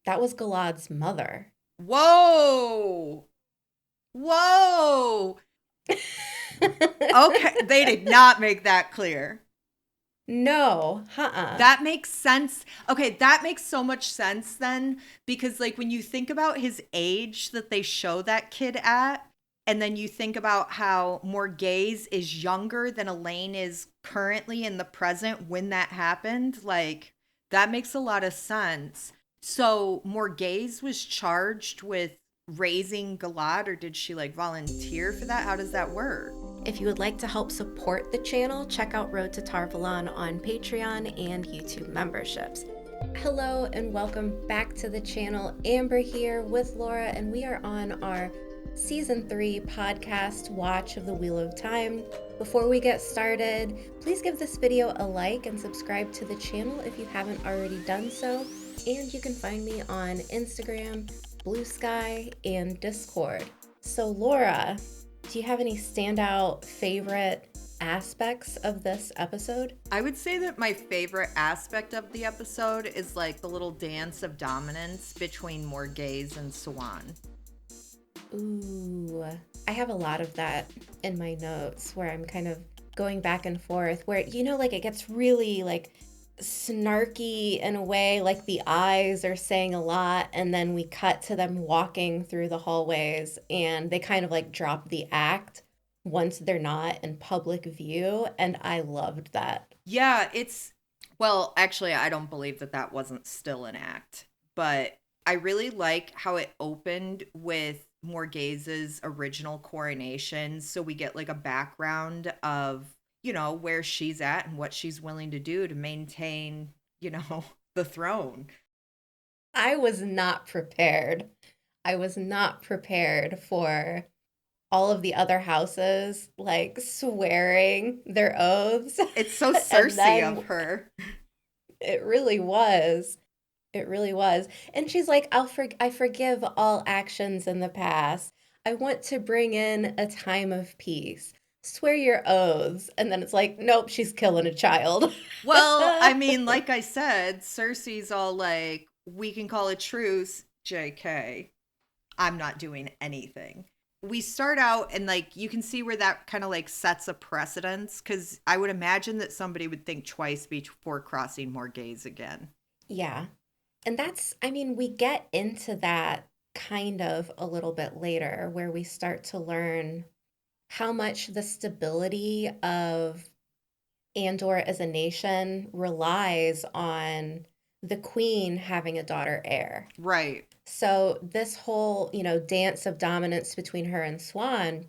That was Galad's mother. Whoa. Whoa. Okay, they did not make that clear. No, uh-uh. That makes sense. Okay, that makes so much sense then because like when you think about his age that they show that kid at and then you think about how Morghese is younger than Elaine is currently in the present when that happened, like that makes a lot of sense. So Morghese was charged with raising Galad or did she like volunteer for that? How does that work? If you would like to help support the channel, check out Road to Valon on Patreon and YouTube memberships. Hello and welcome back to the channel. Amber here with Laura, and we are on our Season 3 podcast watch of the Wheel of Time. Before we get started, please give this video a like and subscribe to the channel if you haven't already done so. And you can find me on Instagram, Blue Sky, and Discord. So Laura, do you have any standout favorite aspects of this episode? I would say that my favorite aspect of the episode is like the little dance of dominance between Morghese and Swan. Ooh, I have a lot of that in my notes where I'm kind of going back and forth where, like it gets really like snarky in a way, like the eyes are saying a lot, and then we cut to them walking through the hallways and they kind of like drop the act once they're not in public view, and I loved that. Yeah, well, actually, I don't believe that that wasn't still an act, but I really like how it opened with Morghese's original coronation. So we get like a background of, where she's at and what she's willing to do to maintain, the throne. I was not prepared. I was not prepared for all of the other houses like swearing their oaths. It's so And Cersei then of her. it really was. It really was. And she's like, I forgive all actions in the past. I want to bring in a time of peace. Swear your oaths. And then it's like, nope, she's killing a child. Well, I mean, like I said, Cersei's all like, we can call a truce, JK. I'm not doing anything. We start out and like you can see where that kind of like sets a precedence because I would imagine that somebody would think twice before crossing Morghese again. Yeah. And I mean, we get into that kind of a little bit later where we start to learn how much the stability of Andor as a nation relies on the queen having a daughter heir. Right. So this whole, dance of dominance between her and Swan,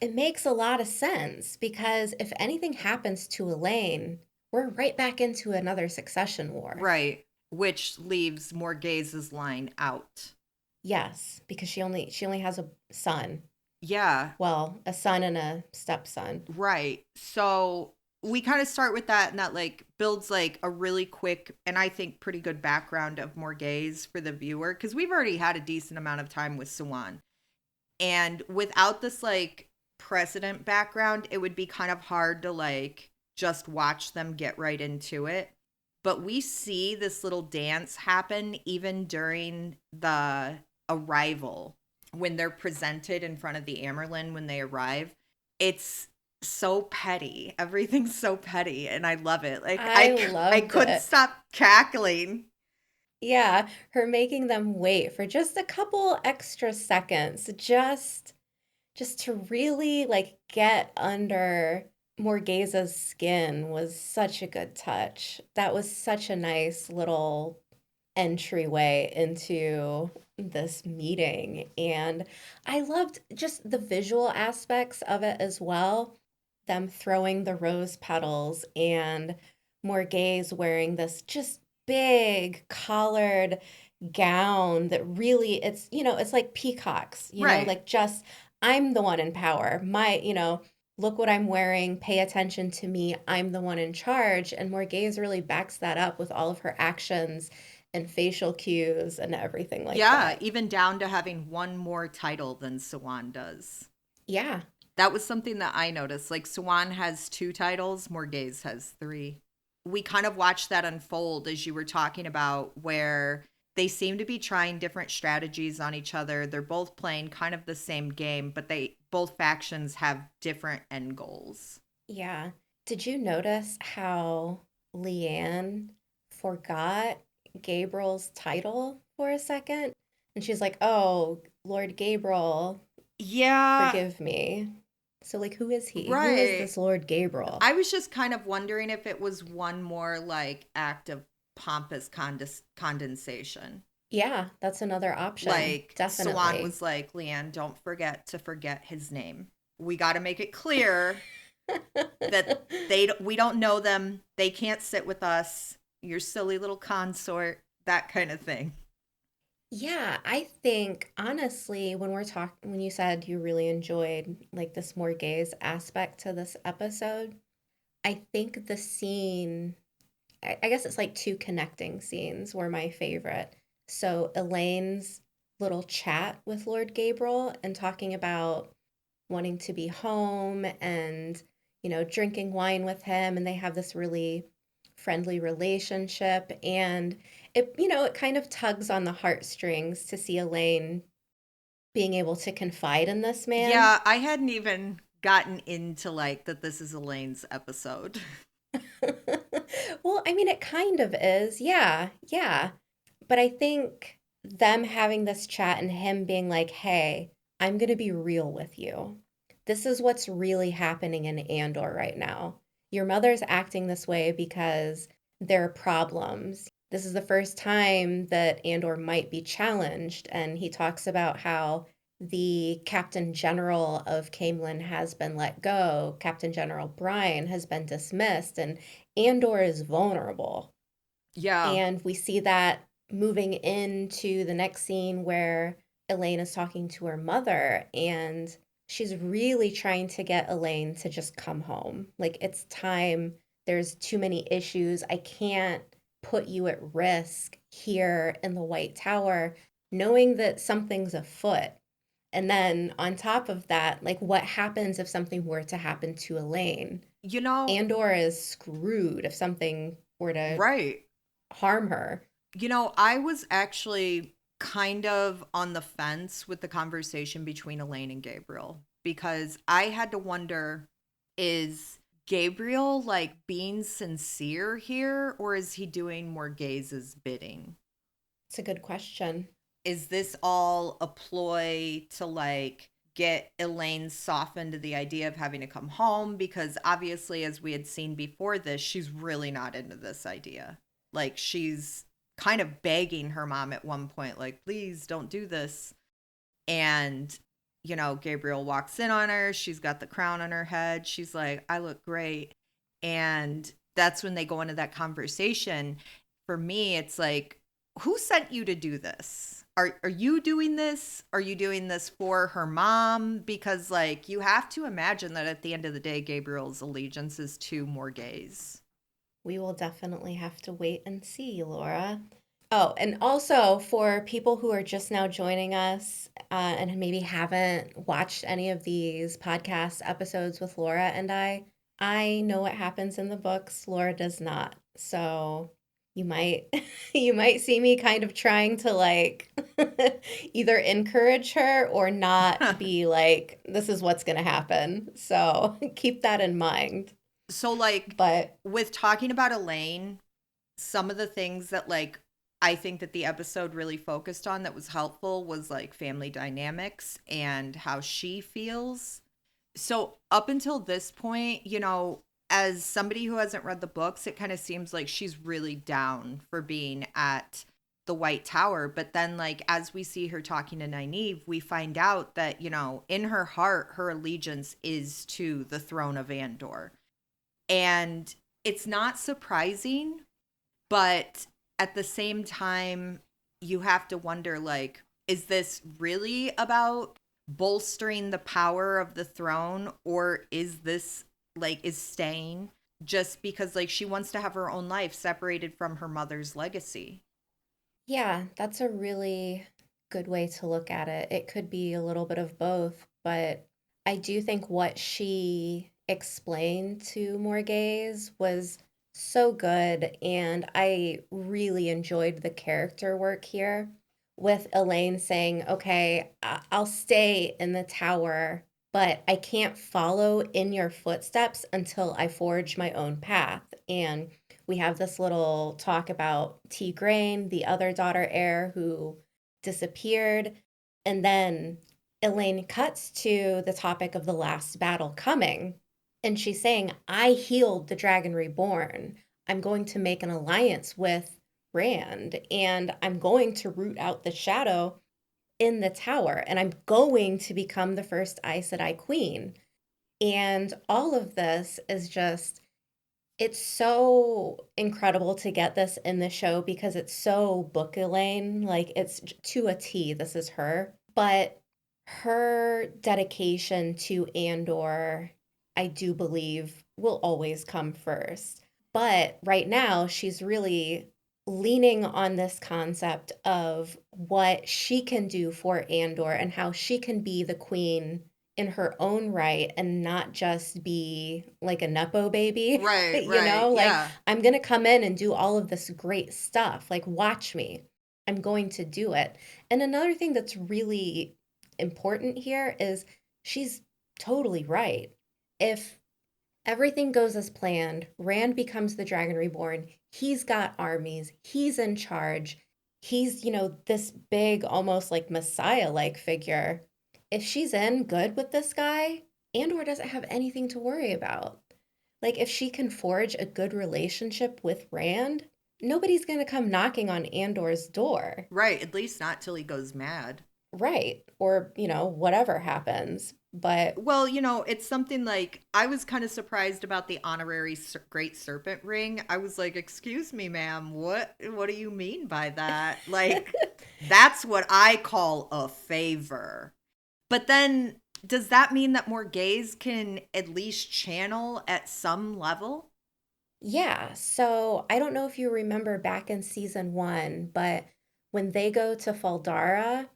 it makes a lot of sense because if anything happens to Elaine, we're right back into another succession war. Right. Which leaves Morghese's line out. Yes, because she only has a son. Yeah. Well, a son and a stepson. Right. So we kind of start with that and that like builds like a really quick and I think pretty good background of Morghese for the viewer because we've already had a decent amount of time with Swan. And without this like precedent background, it would be kind of hard to like just watch them get right into it. But we see this little dance happen even during the arrival when they're presented in front of the Amerlin when they arrive. It's so petty. Everything's so petty and I love it. Like I I loved couldn't it. stop cackling. Yeah, her making them wait for just a couple extra seconds, just to really like get under Morgeza's skin was such a good touch. That was such a nice little entryway into this meeting. And I loved just the visual aspects of it as well. Them throwing the rose petals and Morghese wearing this just big collared gown that really it's like peacocks, Right. like just I'm the one in power. Look what I'm wearing, pay attention to me. I'm the one in charge. And Morghese really backs that up with all of her actions and facial cues and everything like Yeah, that. even down to having one more title than Sawan does. Yeah. That was something that I noticed. Like Sawan has two titles, Morghese has three. We kind of watched that unfold as you were talking about, where they seem to be trying different strategies on each other. They're both playing kind of the same game, but they both factions have different end goals. Yeah. Did you notice how Leanne forgot Gabriel's title for a second? And she's like, "Oh, Lord Gabriel, Yeah, forgive me." So, like, who is he? Who is right. this Lord Gabriel? I was just kind of wondering if it was one more like act of pompous condensation. Yeah, that's another option. Like Swan Definitely. was like, Leanne, don't forget to forget his name. We got to make it clear that we don't know them. They can't sit with us. Your silly little consort, that kind of thing. Yeah, I think honestly, when you said you really enjoyed like this more gaze aspect to this episode, I think the scene, I guess it's like two connecting scenes were my favorite. So Elaine's little chat with Lord Gabriel and talking about wanting to be home and, drinking wine with him. And they have this really friendly relationship. And it kind of tugs on the heartstrings to see Elaine being able to confide in this man. Yeah, I hadn't even gotten into like that this is Elaine's episode. Well, I mean, it kind of is. Yeah, yeah. But I think them having this chat and him being like, hey, I'm going to be real with you. This is what's really happening in Andor right now. Your mother's acting this way because there are problems. This is the first time that Andor might be challenged. And he talks about how the Captain General of Camelin has been let go, Captain General Brian has been dismissed, and Andor is vulnerable. Yeah. And we see that moving into the next scene where Elaine is talking to her mother and she's really trying to get Elaine to just come home. Like, it's time. There's too many issues. I can't put you at risk here in the White Tower, knowing that something's afoot. And then on top of that, like, what happens if something were to happen to Elaine? You know, Andor is screwed if something were to right. harm her. I was actually kind of on the fence with the conversation between Elaine and Gabriel because I had to wonder, is Gabriel like being sincere here or is he doing more Gaze's bidding? It's a good question. Is this all a ploy to like get Elaine softened to the idea of having to come home? Because obviously, as we had seen before this, she's really not into this idea. Like, she's kind of begging her mom at one point, like, please don't do this. And, Gabriel walks in on her. She's got the crown on her head. She's like, I look great. And that's when they go into that conversation. For me, it's like, who sent you to do this? Are you doing this? Are you doing this for her mom? Because like you have to imagine that at the end of the day, Gabriel's allegiance is to Morgaze. We will definitely have to wait and see, Laura. Oh, and also for people who are just now joining us and maybe haven't watched any of these podcast episodes with Laura and I know what happens in the books. Laura does not. So you might you might see me kind of trying to like either encourage her or not be like, this is what's going to happen. So keep that in mind. So like But with talking about Elaine, some of the things that like I think that the episode really focused on that was helpful was like family dynamics and how she feels. So up until this point, as somebody who hasn't read the books, it kind of seems like she's really down for being at the White Tower. But then, like, as we see her talking to Nynaeve, we find out that, in her heart, her allegiance is to the throne of Andor. And it's not surprising, but at the same time, you have to wonder, like, is this really about bolstering the power of the throne, or is this like is staying just because like she wants to have her own life separated from her mother's legacy? yeah, that's a really good way to look at it. It could be a little bit of both, but I do think what she explained to Morgaze was So good. And I really enjoyed the character work here with Elaine saying, okay, I'll stay in the tower, but I can't follow in your footsteps until I forge my own path. And we have this little talk about T. Grain, the other daughter heir who disappeared. And then Elaine cuts to the topic of the last battle coming. And she's saying, I healed the Dragon Reborn. I'm going to make an alliance with Rand and I'm going to root out the shadow in the tower and I'm going to become the first Aes Sedai queen. And all of this is just, it's so incredible to get this in the show because it's so book Elaine. Like it's to a T, this is her. But her dedication to Andor, I do believe, will always come first. But right now, she's really leaning on this concept of what she can do for Andor and how she can be the queen in her own right and not just be like a Nepo baby, Right, you right. know? Like, Yeah. I'm going to come in and do all of this great stuff. Like, watch me. I'm going to do it. And another thing that's really important here is she's totally right. If everything goes as planned, Rand becomes the Dragon Reborn, he's got armies, he's in charge, he's, this big, almost like Messiah like figure. If she's in good with this guy, Andor doesn't have anything to worry about. Like, if she can forge a good relationship with Rand, nobody's going to come knocking on Andor's door. Right. At least not till he goes mad. Right. Or, whatever happens. But Well, it's something like I was kind of surprised about the honorary Great Serpent ring. I was like, "Excuse me, ma'am, what do you mean by that?" Like, that's what I call a favor. But then, does that mean that more gays can at least channel at some level? yeah, so I don't know if you remember back in season one, but when they go to Faldara,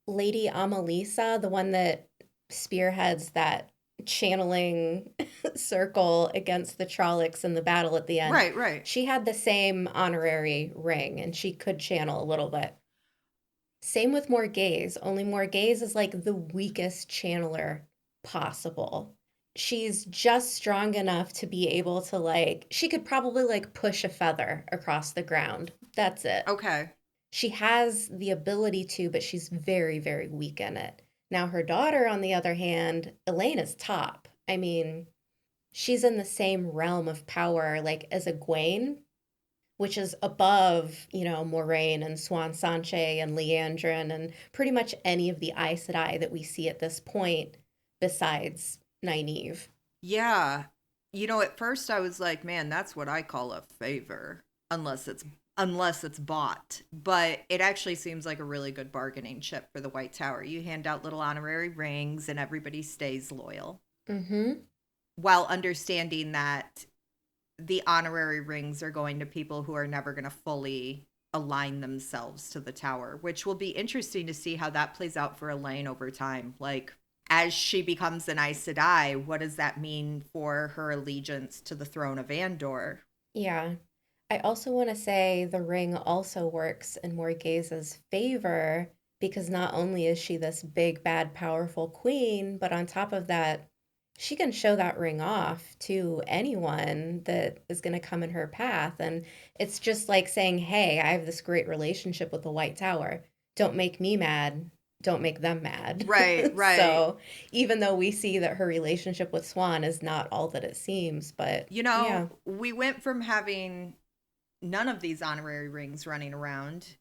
Lady Amalisa, the one that spearheads that channeling circle against the Trollocs in the battle at the end, Right, right. she had the same honorary ring and she could channel a little bit. Same with Morghese, only Morghese is like the weakest channeler possible. She's just strong enough to be able to like she could probably like push a feather across the ground. That's it. Okay. She has the ability to, but she's very, very weak in it. Now her daughter, on the other hand, Elena's top. I mean, she's in the same realm of power like as Egwene, which is above, Moraine and Swan Sanche and Leandrin and pretty much any of the Aes Sedai that we see at this point besides Nynaeve. Yeah. At first I was like, man, that's what I call a favor, unless it's bought. But it actually seems like a really good bargaining chip for the White Tower. You hand out little honorary rings and everybody stays loyal Mm-hmm. while understanding that the honorary rings are going to people who are never going to fully align themselves to the tower, which will be interesting to see how that plays out for Elaine over time. Like, as she becomes an Aes Sedai, what does that mean for her allegiance to the throne of Andor? Yeah. I also want to say the ring also works in Morghese's favor because not only is she this big, bad, powerful queen, but on top of that, she can show that ring off to anyone that is going to come in her path. And it's just like saying, hey, I have this great relationship with the White Tower. Don't make me mad. Don't make them mad. Right, right. So even though we see that her relationship with Swan is not all that it seems, but yeah. We went from having none of these honorary rings running around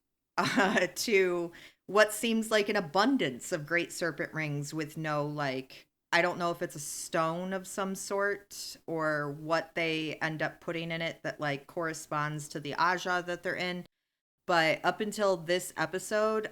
to what seems like an abundance of great serpent rings with no, like, I don't know if it's a stone of some sort or what they end up putting in it that like corresponds to the aja that they're in. But up until this episode,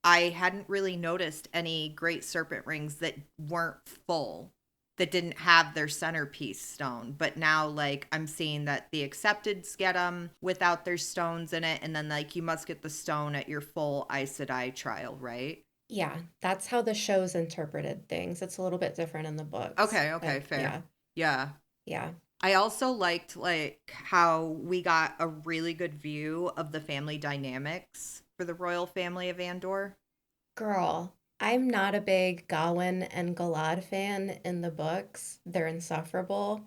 I hadn't really noticed any great serpent rings that weren't full, that didn't have their centerpiece stone. But now, like, I'm seeing that the accepteds get them without their stones in it. And then, like, you must get the stone at your full Aes Sedai trial, right? Yeah, that's how the show's interpreted things. It's a little bit different in the books, Okay, but okay, fair. yeah, Yeah. yeah. I also liked like how we got a really good view of the family dynamics for the royal family of Andor. Girl, I'm not a big Gawain and Galad fan in the books. They're insufferable.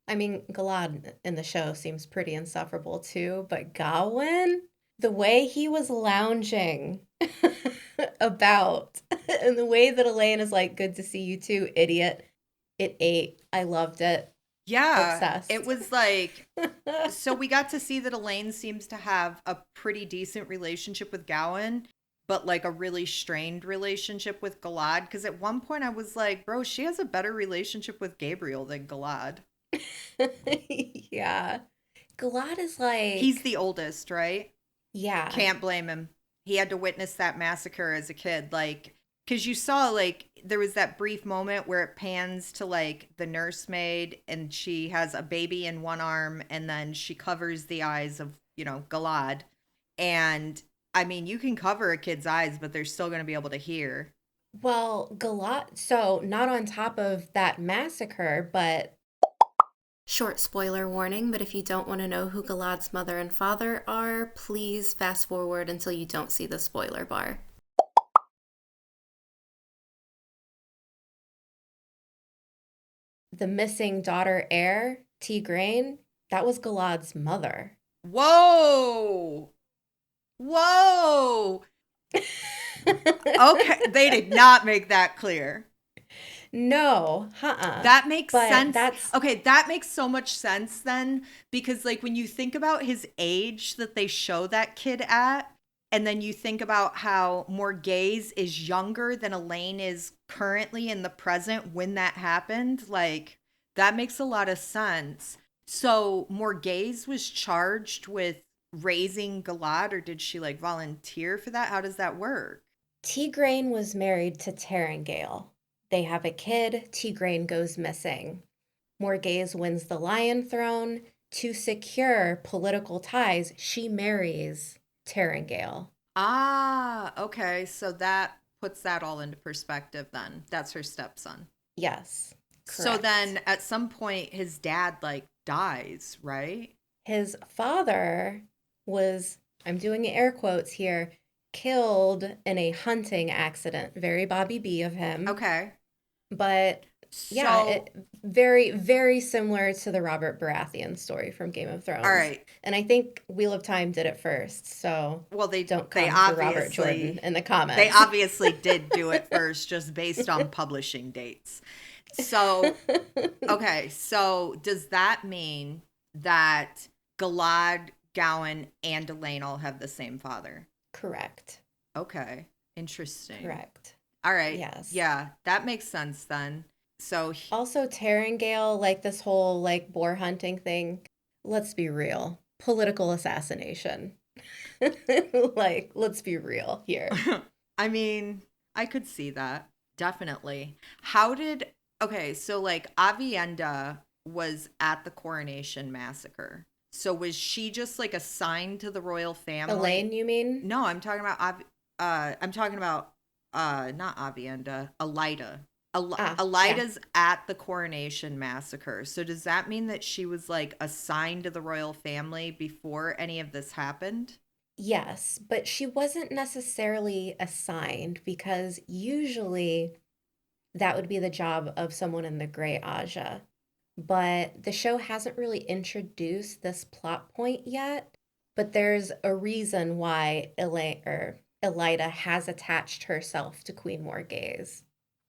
I mean, Galad in the show seems pretty insufferable too, but Gawain, the way he was lounging about, and the way that Elaine is like, good to see you too, idiot. It ate. I loved it. Yeah, it Obsessed. was like so we got to see that Elaine seems to have a pretty decent relationship with Gowan, but like a really strained relationship with Galad. Because at one point I was like, bro, she has a better relationship with Gabriel than Galad. Yeah. Galad is He's like, the oldest, right? yeah. Can't blame him. He had to witness that massacre as a kid. Like, because you saw, like, there was that brief moment where it pans to, like, the nursemaid and she has a baby in one arm and then she covers the eyes of, Galad. And, I mean, you can cover a kid's eyes, but they're still going to be able to hear. Well, Galat, so not on top of that massacre, but short spoiler warning, but if you don't want to know who Galad's mother and father are, please fast forward until you don't see the spoiler bar. The missing daughter heir, Tigraine, that was Galad's mother. Whoa! Whoa! Okay, they did not make that clear. No, uh-uh. That makes But sense. that's Okay, that makes so much sense then because like when you think about his age that they show that kid at and then you think about how Morghese is younger than Elaine is currently in the present when that happened, like that makes a lot of sense. So Morghese was charged with raising Galad or did she like volunteer for that? How does that work? Tigraine was married to Terengale. They have a kid, Tigraine goes missing. Morghese wins the Lion Throne. To secure political ties, she marries Terengale. Ah, okay. So that puts that all into perspective then. That's her stepson. Yes, So correct. then at some point his dad like dies, right? His father was, I'm doing air quotes here, killed in a hunting accident. Very Bobby B of him. Okay. But yeah, So it very, very similar to the Robert Baratheon story from Game of all Thrones. right. And I think Wheel of Time did it first, so Well don't they come for Robert Jordan obviously in the they comments. obviously did do it first just based on publishing dates. So okay, so does that mean that Galad, Gowan, and Elaine all have the same father? Correct. Okay. Interesting. Correct. All right. Yes. Yeah, that makes sense then. So, Also, Terengale, like this whole like boar hunting thing, let's be real. Political assassination. Like, let's be real here. I mean, I could see that. Definitely. How did, okay, so like Avienda was at the coronation massacre. So was she just like assigned to the royal family? Elaine, you mean? No, I'm talking about not Avienda, Elida. Ah, yeah. Elida's at the coronation massacre. So does that mean that she was like assigned to the royal family before any of this happened? Yes, but she wasn't necessarily assigned because usually that would be the job of someone in the Grey Aja. But the show hasn't really introduced this plot point yet. But there's a reason why Elida has attached herself to Queen Morghese.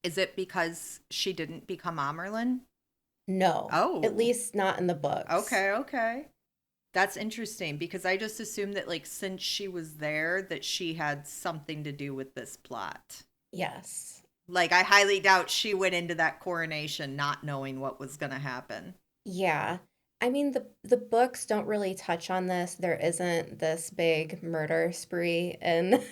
Is it because she didn't become Amerlin? No, at Oh, least not in the books. okay, okay. That's interesting because I just assumed that like since she was there that she had something to do with this plot. Yes. Like I highly doubt she went into that coronation not knowing what was going to happen. Yeah. I mean the books don't really touch on this. There isn't this big murder spree in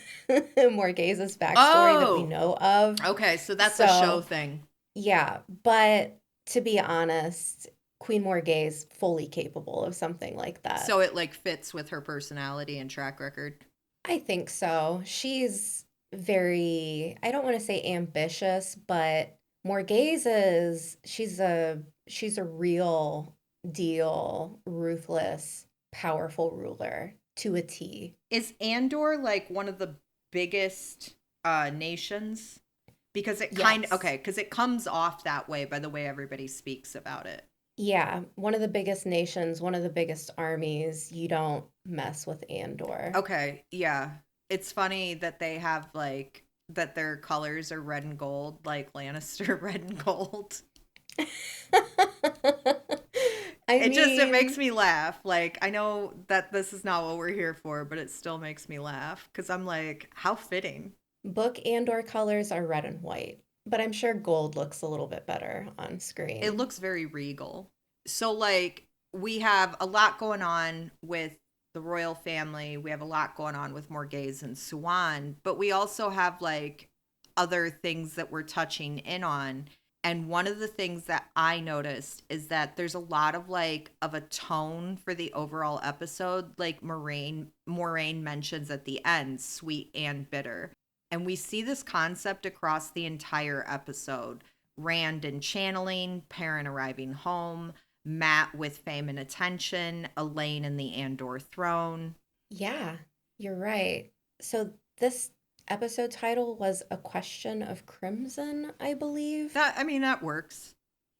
Morghese's backstory that we Oh, know of. okay, so that's a show So, thing. yeah, but to be honest, Queen Morghese fully capable of something like that. So it like fits with her personality and track record. I think so. She's very, I don't want to say ambitious, but Morghese is she's a real deal, ruthless, powerful ruler to a T. Is Andor like one of the biggest nations? Because it kind Yes. okay, because it comes off that way by the way everybody speaks about it. Yeah, one of the biggest nations, one of the biggest armies. You don't mess with Andor. Okay, yeah. It's funny that they have like that their colors are red and gold, like Lannister red and gold. I It makes mean, me laugh. Like I know that this is not what we're here for, but it still makes me laugh because I'm like, how fitting. book Andor colors are red and white, but I'm sure gold looks a little bit better on It screen. looks very regal. So like we have a lot going on with the royal family. We have a lot going on with Morghese and Suan, but we also have like other things that we're touching in on. And one of the things that I noticed is that there's a lot of like of a tone for the overall episode. Like Moraine mentions at the end, sweet and bitter. And we see this concept across the entire episode. Rand and channeling, Perrin arriving home, Matt with fame and attention, Elaine and the Andor throne. Yeah, you're right. So this episode title was A Question of Crimson, I believe. That I mean that works.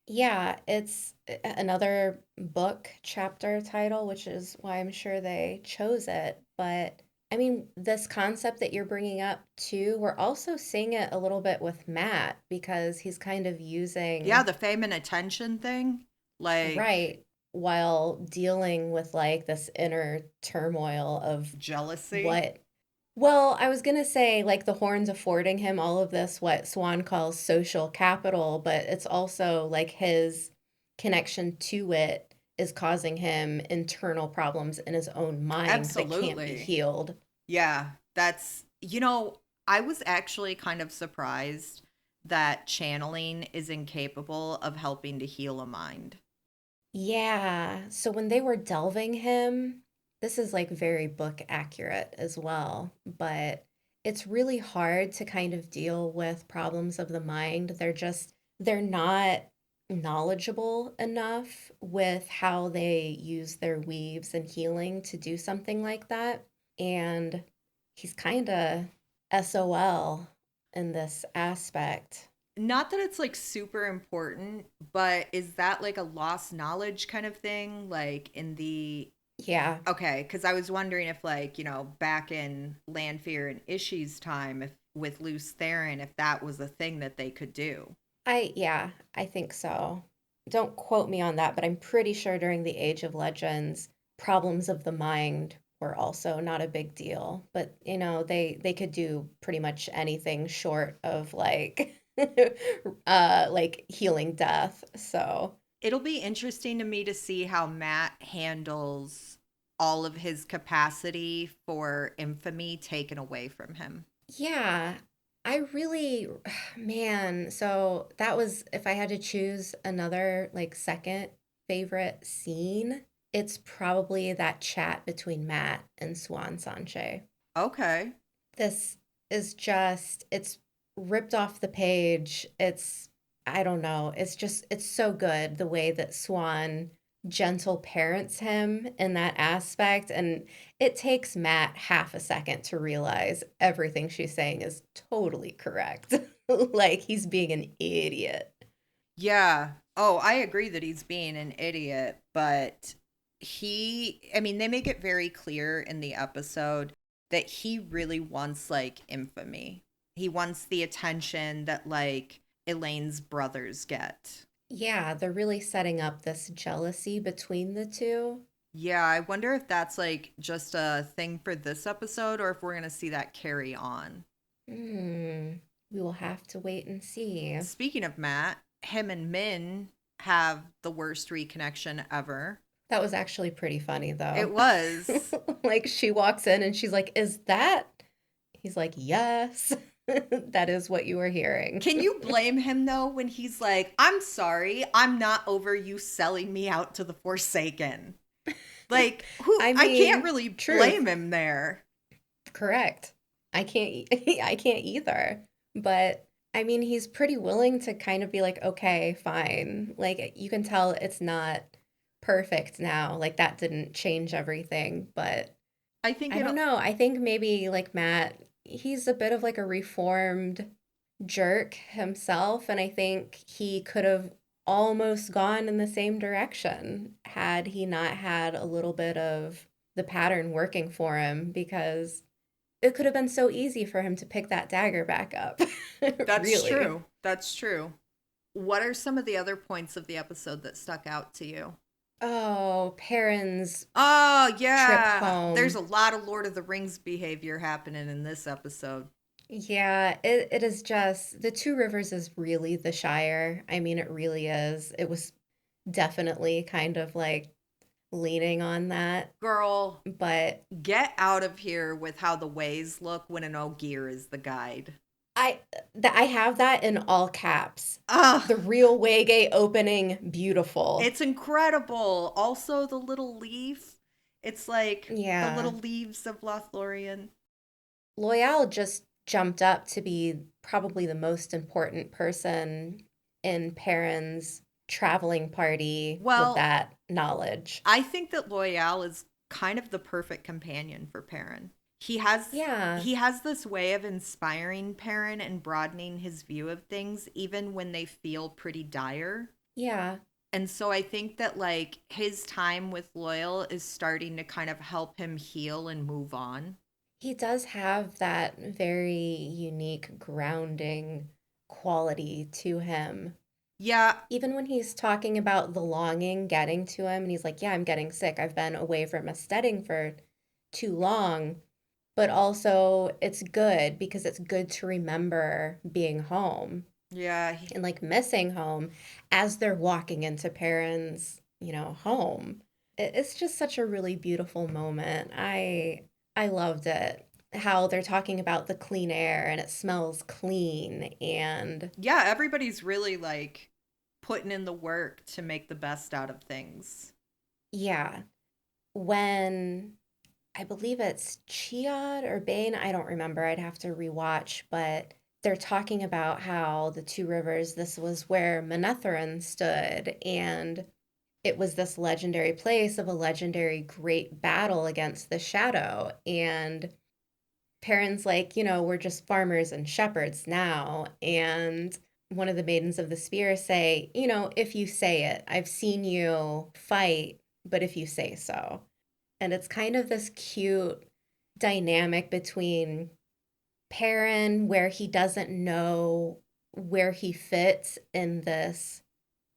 Yeah, it's another book chapter title, which is why I'm sure they chose it. But I mean, this concept that you're bringing up too, we're also seeing it a little bit with Matt because he's kind of Yeah, using, the fame and attention thing. Like right, while dealing with like this inner turmoil of jealousy. what. Well, I was gonna say like the horns affording him all of this, what Swan calls social capital, but it's also like his connection to it is causing him internal problems in his own mind that can't be Absolutely. healed. Yeah, that's I was actually kind of surprised that channeling is incapable of helping to heal a mind. Yeah. So when they were delving him, this is like very book accurate as well, but it's really hard to kind of deal with problems of the mind. They're not knowledgeable enough with how they use their weaves and healing to do something like that. And he's kind of SOL in this aspect. Not that it's like super important, but is that like a lost knowledge kind of thing? Like in the Yeah. okay, because I was wondering if like, back in Lanfear and Ishi's time, if with Luce Theron, if that was a thing that they could do. Yeah, I think so. Don't quote me on that, but I'm pretty sure during the Age of Legends, problems of the mind were also not a big deal. But, they could do pretty much anything short of like like healing death. So, It'll be interesting to me to see how Matt handles all of his capacity for infamy taken away from him. yeah, I really, man, so that was, if I had to choose another like second favorite scene, it's probably that chat between Matt and Swan Sanche. Okay. This is just, it's ripped off the page. I don't know, it's so good the way that Swan gentle parents him in that aspect. And it takes Matt half a second to realize everything she's saying is totally correct. Like he's being an idiot. Yeah. Oh, I agree that he's being an idiot, but I mean, they make it very clear in the episode that he really wants like infamy. He wants the attention that like Elaine's brothers get. Yeah, they're really setting up this jealousy between the two. Yeah, I wonder if that's like just a thing for this episode or if we're going to see that carry on. Hmm. We will have to wait and see. Speaking of Matt, him and Min have the worst reconnection ever. That was actually pretty funny It though. was. Like she walks in and she's like, "Is that?" He's like, "Yes." That is what you were hearing. Can you blame him though when he's like, I'm sorry, I'm not over you selling me out to the Forsaken? Like, I I can't mean, really blame truth, him there. correct. I can't I can't either. But I mean, he's pretty willing to kind of be like, "Okay, fine." Like you can tell it's not perfect now. Like that didn't change everything, but I think I don't it'll know. I think maybe like Matt, he's a bit of like a reformed jerk himself, and I think he could have almost gone in the same direction had he not had a little bit of the pattern working for him because it could have been so easy for him to pick that dagger back up. That's Really. true. That's true. What are some of the other points of the episode that stuck out to you? Oh, Perrin's Oh, trip yeah. There's a home. lot of Lord of the Rings behavior happening in this episode. Yeah, it is just the Two Rivers is really the Shire. I mean, it really is. It was definitely kind of like leaning on that, Girl, but get out of here with how the ways look when an Ogier is the guide. I I have that in all caps. Ugh, The real Waygate opening, beautiful. it's incredible. Also, the little leaf. It's like the little Yeah. leaves of Lothlorien. Loyal just jumped up to be probably the most important person in Perrin's traveling party with Well, that knowledge. I think that Loyal is kind of the perfect companion for Perrin. He has Yeah, he has this way of inspiring Perrin and broadening his view of things even when they feel pretty dire. yeah. And so I think that like his time with Loyal is starting to kind of help him heal and move on. He does have that very unique grounding quality to him. Yeah, Even when he's talking about the longing getting to him, and he's like, yeah, I'm getting sick. I've been away from a steading for too long. But also, it's good because it's good to remember being home yeah, and like missing home as they're walking into Perrin's, home. It's just such a really beautiful moment. I loved it. How they're talking about the clean air and it smells clean and yeah, everybody's really like putting in the work to make the best out of things. yeah, when I believe it's Chiad or Bane, I don't remember. I'd have to rewatch, but they're talking about how the Two Rivers, this was where Manetheren stood, and it was this legendary place of a legendary great battle against the Shadow. And Perrin's like, we're just farmers and shepherds now. And one of the maidens of the spear say, if you say it, I've seen you fight, but if you say so. And it's kind of this cute dynamic between Perrin, where he doesn't know where he fits in this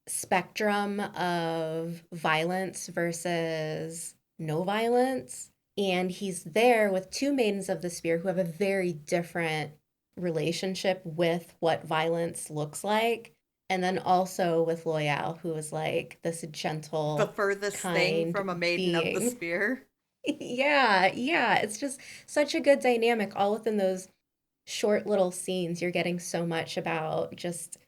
spectrum of violence versus no violence. And he's there with two maidens of the spear who have a very different relationship with what violence looks like. And then also with Loyal, who is like this The gentle, furthest thing kind from a maiden of the being. spear. Yeah, yeah. It's just such a good dynamic all within those short little scenes. You're getting so much about just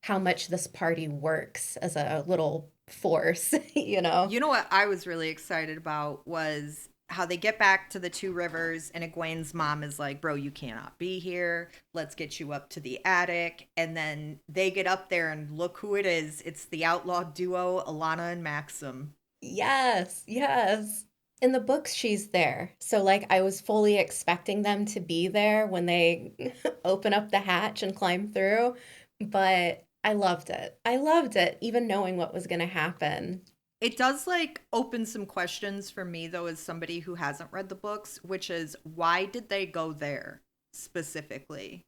how much this party works as a little force, you know? You know what I was really excited about was how they get back to the Two Rivers and Egwene's mom is like, "Bro, you cannot be here. Let's get you up to the attic." And then they get up there and look who it is. It's the outlaw duo, Alana and Maxim. Yes, yes. In the books, she's there. So, like, I was fully expecting them to be there when they open up the hatch and climb through. But I loved it. I loved it, even knowing what was going to happen. It does like open some questions for me though as somebody who hasn't read the books, which is why did they go there specifically?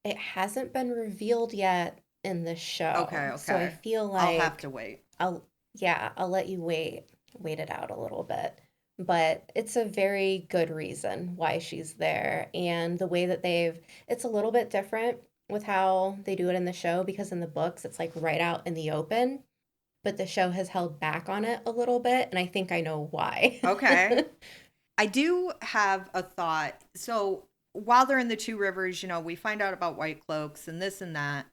It hasn't been revealed yet in the Okay, show. So I okay. feel I'll have like to wait. I'll let you wait it out a little bit. But it's a very good reason why she's there. And the way that it's a little bit different with how they do it in the show because in the books, it's like right out in the open. But the show has held back on it a little bit. And I think I know why. Okay. I do have a thought. So while they're in the Two Rivers, we find out about White Cloaks and this and that.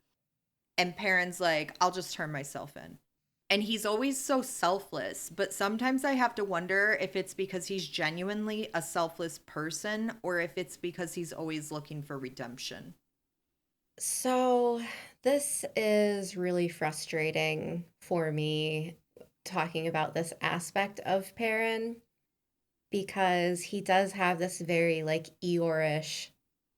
And Perrin's like, I'll just turn myself in. And he's always so selfless. But sometimes I have to wonder if it's because he's genuinely a selfless person or if it's because he's always looking for redemption. So this is really frustrating for me talking about this aspect of Perrin because he does have this very like Eeyore-ish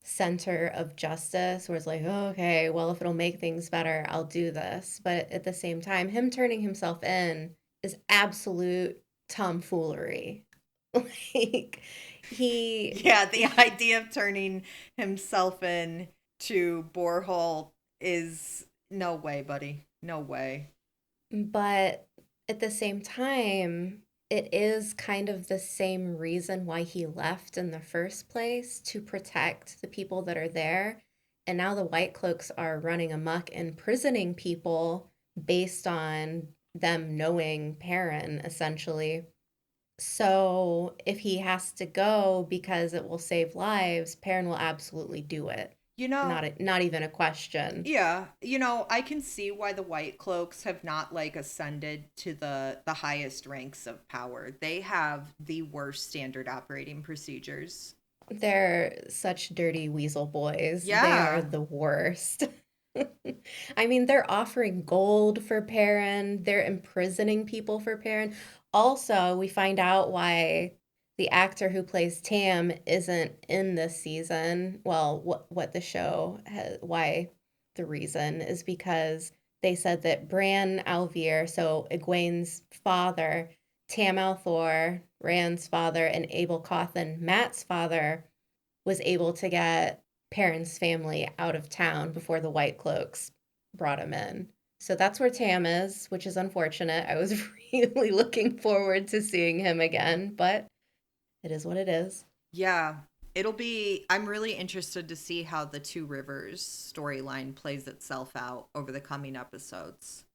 center of justice where it's like, oh, okay, well, if it'll make things better, I'll do this. But at the same time, him turning himself in is absolute tomfoolery. Like Yeah, the he idea of turning himself in to Borehole is no way, buddy. No way. but at the same time, it is kind of the same reason why he left in the first place to protect the people that are there. And now the White Cloaks are running amok, imprisoning people based on them knowing Perrin, essentially. So if he has to go because it will save lives, Perrin will absolutely do it. You know, Not even a question. yeah, I can see why the White Cloaks have not like ascended to the highest ranks of power. They have the worst standard operating procedures. They're such dirty weasel boys. They are Yeah. the worst. I mean, they're offering gold for Perrin. They're imprisoning people for Perrin. Also, we find out why the actor who plays Tam isn't in this season. Well, what the show has, why the reason is because they said that Bran Alvier, so Egwene's father, Tam Althor, Rand's father, and Abel Cawthon, Matt's father, was able to get Perrin's family out of town before the White Cloaks brought him in. So that's where Tam is, which is unfortunate. I was really looking forward to seeing him again, but it is what it is. Yeah. I'm really interested to see how the Two Rivers storyline plays itself out over the coming episodes.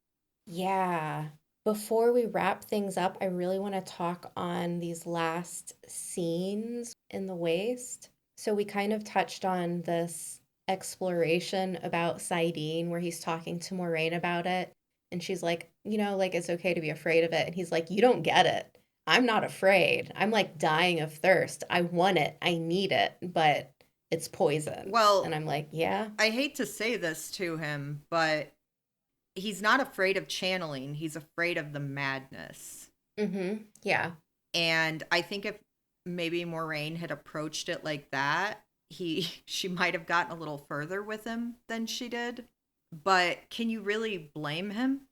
Yeah. Before we wrap things up, I really want to talk on these last scenes in the waste. So we kind of touched on this exploration about Saidine where he's talking to Moraine about it. And she's like, like it's okay to be afraid of it. And he's like, you don't get it. I'm not afraid. I'm like dying of thirst. I want it. I need it, but it's poison. And Well, I'm like, yeah. I hate to say this to him, but he's not afraid of channeling, he's afraid of the madness. Mm-hmm. Yeah. And I think if maybe Moraine had approached it like that, she might have gotten a little further with him than she did. But can you really blame him?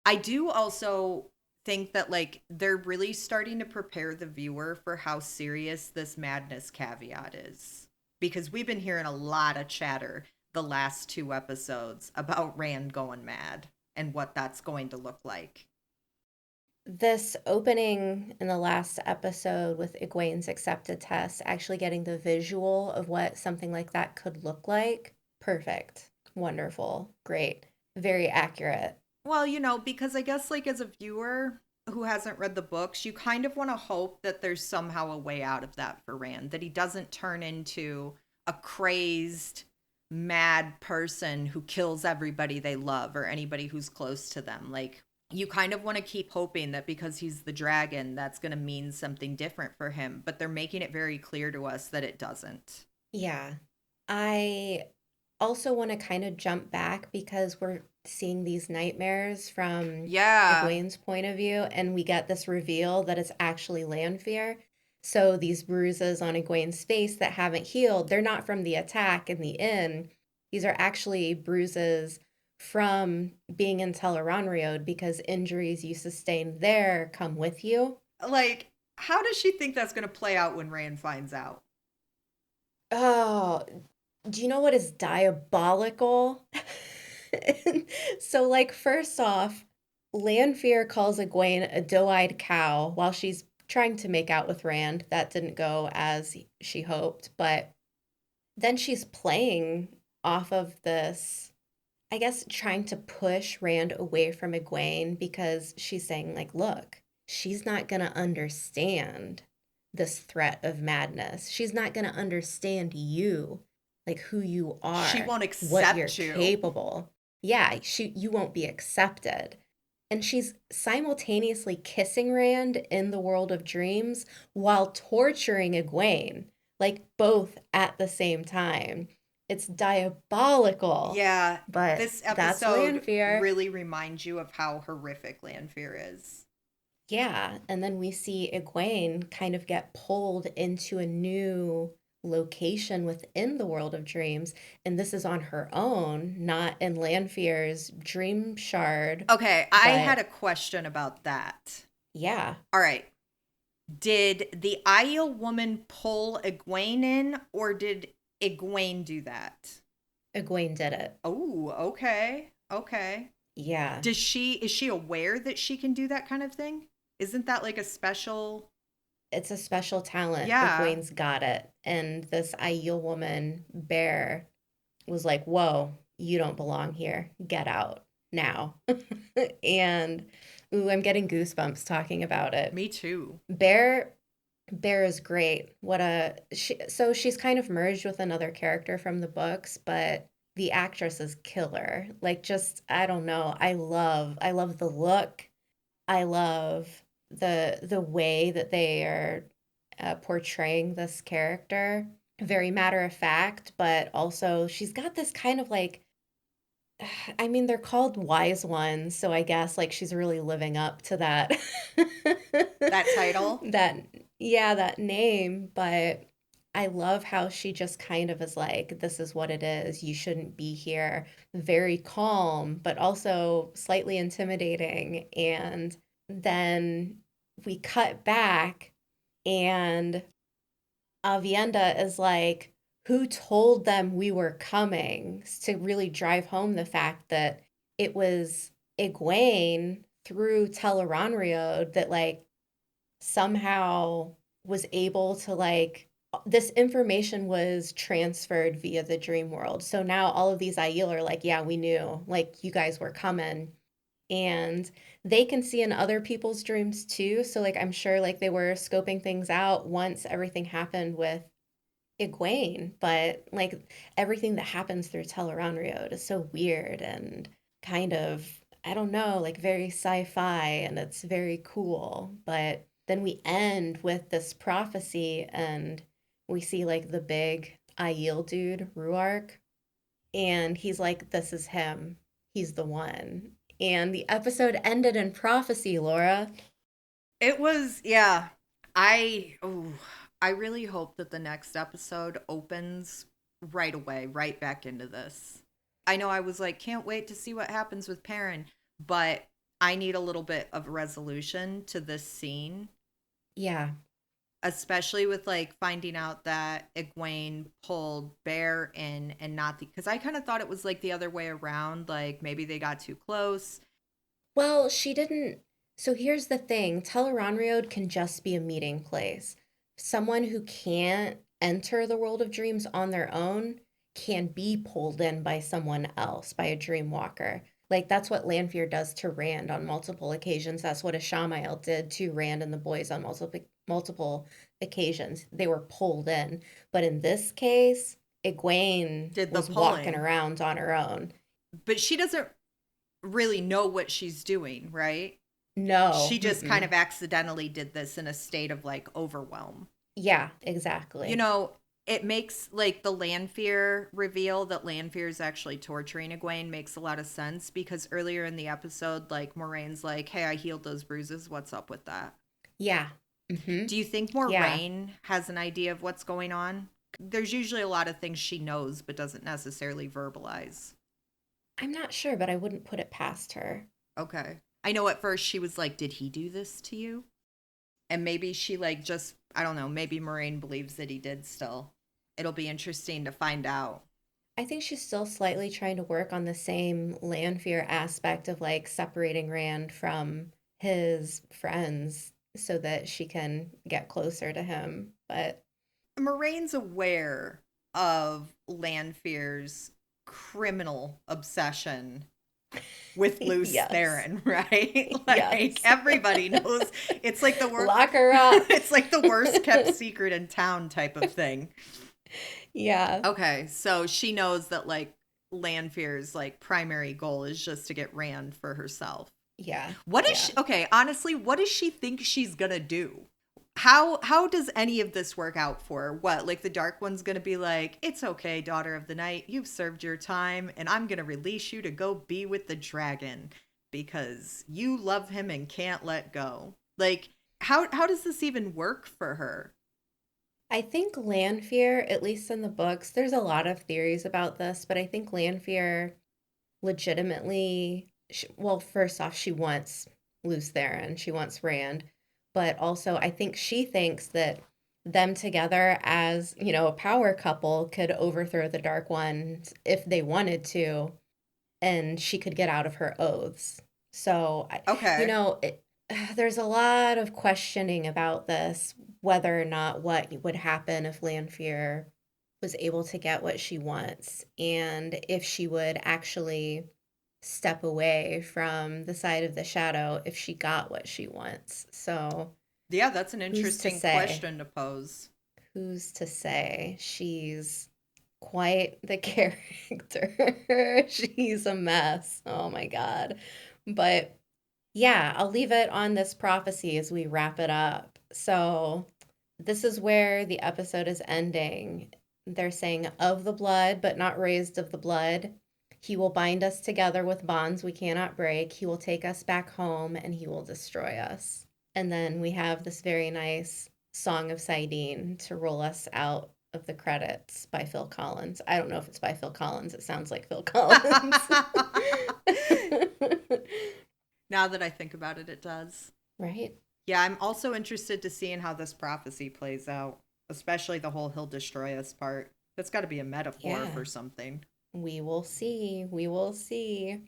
I do also think that like they're really starting to prepare the viewer for how serious this madness caveat is. Because we've been hearing a lot of chatter the last two episodes about Rand going mad and what that's going to look like. This opening in the last episode with Egwene's accepted test, actually getting the visual of what something like that could look like, perfect, wonderful, great, very accurate. Well, because I guess like as a viewer who hasn't read the books, you kind of want to hope that there's somehow a way out of that for Rand, that he doesn't turn into a crazed, mad person who kills everybody they love or anybody who's close to them. Like, you kind of want to keep hoping that because he's the dragon, that's going to mean something different for him. But they're making it very clear to us that it doesn't. Yeah. I also want to kind of jump back because we're seeing these nightmares from Yeah. Egwene's point of view, and we get this reveal that it's actually Lanfear. So these bruises on Egwene's face that haven't healed, they're not from the attack in the inn. These are actually bruises from being in Tel'aran'rhiod because injuries you sustain there come with you. Like, how does she think that's going to play out when Rand finds out? Oh, do you know what is diabolical? So, like, first off, Lanfear calls Egwene a doe-eyed cow while she's trying to make out with Rand. That didn't go as she hoped, but then she's playing off of this, I guess, trying to push Rand away from Egwene because she's saying, like, look, she's not gonna understand this threat of madness. She's not gonna understand you, like who you She are, won't what you're accept you. capable. Yeah, you won't be accepted. And she's simultaneously kissing Rand in the world of dreams while torturing Egwene, like both at the same time. It's diabolical. Yeah, But this that's episode Lanfear. really reminds you of how horrific Lanfear is. Yeah, and then we see Egwene kind of get pulled into a new location within the world of dreams, and this is on her own, not in Lanfear's dream shard, Okay, I had but a question about that. yeah, All right. Did the Aiel woman pull Egwene in, or did Egwene do that? Egwene did it. Oh, okay. Okay. Yeah, Is she aware that she can do that kind of thing? Isn't that like a special? it's a special talent. Yeah. Egwene's got it. And this Aiel woman, Bear, was like, whoa, you don't belong here. Get out now. And ooh, I'm getting goosebumps talking about it. Me too. Bear Bear is great. So she's kind of merged with another character from the books, but the actress is killer. Like just I don't know. I love the look. I love the way that they are portraying this character. Very matter of fact, but also she's got this kind of like I mean, they're called wise ones, so I guess like she's really living up to that That title? that yeah, that name, but I love how she just kind of is like, this is what it is. You shouldn't be here. Very calm, but also slightly intimidating. And then we cut back and Avienda is like, who told them we were coming to really drive home the fact that it was Egwene through Teleronriod that like somehow was able to like this information was transferred via the dream world. So now all of these Aiel are like, yeah, we knew, like you guys were coming. And they can see in other people's dreams too. So like I'm sure like they were scoping things out once everything happened with Egwene, but like everything that happens through Teleronriod is so weird and kind of, I don't know, like very sci-fi and it's very cool. But then we end with this prophecy and we see like the big Aiel dude, Ruark, and he's like, this is him. He's the one. And the episode ended in prophecy, Laura. It was, yeah. I really hope that the next episode opens right away, right back into this. I know I was like, can't wait to see what happens with Perrin, but I need a little bit of resolution to this scene, Yeah. especially with like finding out that Egwene pulled Bear in and not the, because I kind of thought it was like the other way around, like maybe they got too close. Well, she didn't. So here's the thing, Teleronriod can just be a meeting place. Someone who can't enter the world of dreams on their own can be pulled in by someone else, by a dream walker. Like that's what Lanfear does to Rand on multiple occasions. That's what Ishamael did to Rand and the boys on multiple occasions. They were pulled in. But in this case, Egwene Did the was walking pulling, around on her own. but she doesn't really know what she's doing, right? No. She just kind Mm-mm. of accidentally did this in a state of like overwhelm. Yeah, You exactly. know, it makes like the Lanfear reveal that Lanfear is actually torturing Egwene makes a lot of sense because earlier in the episode, like Moraine's like, "Hey, I healed those bruises. What's up with that?" Yeah. Mm-hmm. Do you think Yeah. Moraine has an idea of what's going on? There's usually a lot of things she knows but doesn't necessarily verbalize. I'm not sure, but I wouldn't put it past her. Okay. I know at first she was like, "Did he do this to you?" And maybe she like just I don't know, maybe Moraine believes that he did still. It'll be interesting to find out. I think she's still slightly trying to work on the same land fear aspect of like separating Rand from his friends so that she can get closer to him. But Moraine's aware of Lanfear's criminal obsession with Luce yes. Theron, right? Like Yes. everybody knows it's like the worst Lock her up. it's like the worst kept secret in town type of thing. Yeah. Okay, so she knows that like Lanfear's like primary goal is just to get Rand for herself. Yeah. What is Yeah. she okay, honestly, what does she think she's gonna do? How does any of this work out for her? What, like the Dark One's gonna be like, it's okay, Daughter of the Night, you've served your time, and I'm gonna release you to go be with the dragon because you love him and can't let go. Like, how does this even work for her? I think Lanfear, at least in the books, there's a lot of theories about this, but I think Lanfear legitimately, well, first off, she wants Luce Theron, she wants Rand, but also I think she thinks that them together as, a power couple could overthrow the Dark Ones if they wanted to, and she could get out of her oaths. So, Okay. there's a lot of questioning about this, whether or not what would happen if Lanfear was able to get what she wants, and if she would actually step away from the side of the shadow if she got what she wants. So, Yeah, that's an who's to interesting say? question to pose. Who's to say? She's quite the character. She's a mess. Oh my God. But yeah, I'll leave it on this prophecy as we wrap it up. So, this is where the episode is ending. They're saying, of the blood, but not raised of the blood. He will bind us together with bonds we cannot break. He will take us back home and he will destroy us. And then we have this very nice Song of Sidene to roll us out of the credits by Phil Collins. I don't know if it's by Phil Collins. It sounds like Phil Collins. Now that I think about it, it does. Right? Yeah, I'm also interested to see in how this prophecy plays out, especially the whole he'll destroy us part. That's got to be a metaphor Yeah. for something. We will see. We will see.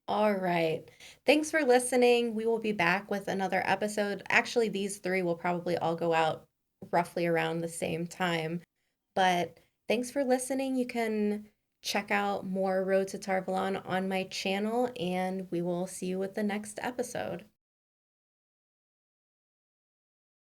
All right. Thanks for listening. We will be back with another episode. Actually, these three will probably all go out roughly around the same time. But thanks for listening. You can check out more Road to Tarvalon on my channel, and we will see you with the next episode.